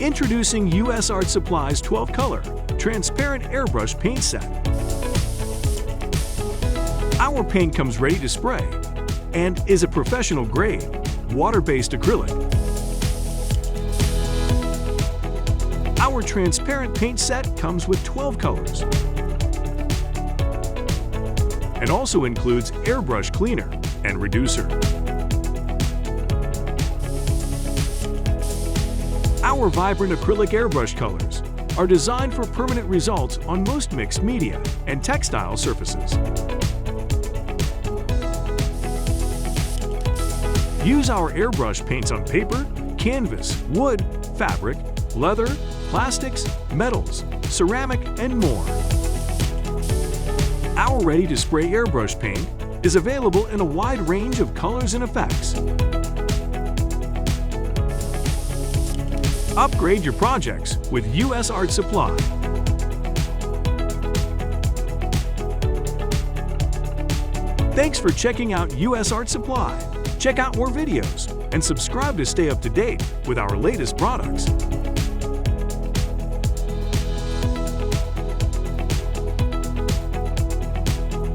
Introducing US Art Supply's 12-color, transparent airbrush paint set. Our paint comes ready to spray and is a professional-grade, water-based acrylic. Our transparent paint set comes with 12 colors and also includes airbrush cleaner and reducer. Our vibrant acrylic airbrush colors are designed for permanent results on most mixed media and textile surfaces. Use our airbrush paints on paper, canvas, wood, fabric, leather, plastics, metals, ceramic, and more. Our ready-to-spray airbrush paint is available in a wide range of colors and effects. Upgrade your projects with US Art Supply. Thanks for checking out US Art Supply. Check out more videos and subscribe to stay up to date with our latest products.